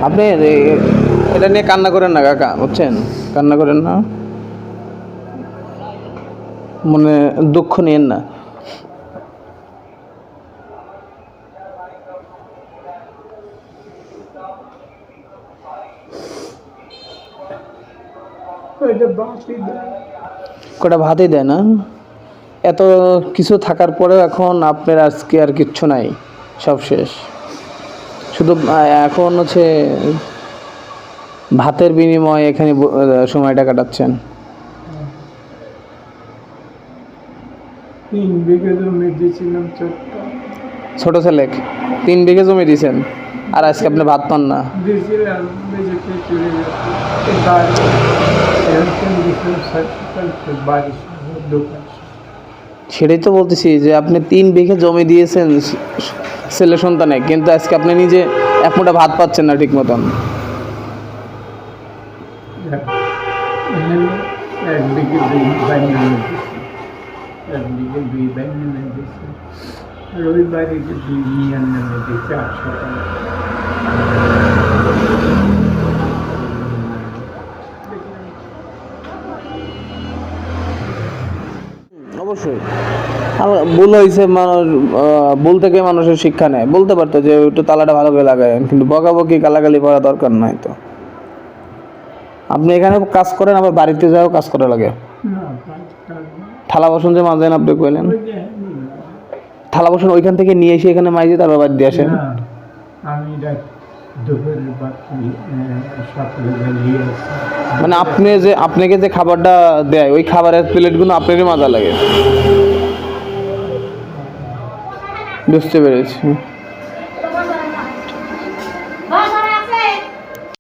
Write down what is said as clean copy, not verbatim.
আপনি এটা নিয়ে কান্না করেন না কাকা, বুঝছেন? কান্না করেন না, মনে দুঃখ নিয়েন না। কটা ভাতই দেয় না। এত কিছু থাকার পরেও এখন আপনার আজকে আর কিচ্ছু নাই, সব শেষ। শুধু এখন হচ্ছে ভাতের বিনিময়ে এখানে সময়টা কাটাচ্ছেন। 3 বিঘা জমি দিয়েছিলাম ছোট ছেলে 3 বিঘা জমি দিয়েছেন, আর আজকে আপনি ভাত পান না। দিয়েছিলাম বেজেতে চলে গেছে। সেটাই তো বলতেছি যে আপনি 3 বিঘা জমি দিয়েছেন ছেলে সন্তানে, কিন্তু আজকে আপনি নিজে এক মুঠা ভাত পাচ্ছেন না ঠিক মতন। এক বিঘে 2 বাইনা দিয়েছে, এক বিঘে 2 বাইনা দিয়েছে, আর ওই বাড়িতে 2 মিয়ার নামে দিয়েছে 800 টাকা। অবশ্যই ভুল হয়েছে, মানুষ ভুল থেকে মানুষের শিক্ষা নেয়। বলতে পারতো যে একটু তালাটা ভালো করে লাগায়, কিন্তু বকাবকি গালাগালি করা দরকার নাই। তো আপনি এখানে কাজ করেন, আবার বাড়িতে যাও কাজ করা লাগে। থালা বাসন যে মাজেন, আপনি কইলেন থালা বাসন ওইখান থেকে নিয়ে এসে এখানে মাইজে তারপর বাদ দিয়ে আসেন। আমি দুপুরের সকালে বেরিয়ে মানে আপনাকে যে খাবারটা দেয়, ওই খাবারের প্লেটগুলো আপনারই মাজা লাগে। বুঝতে পেরেছি।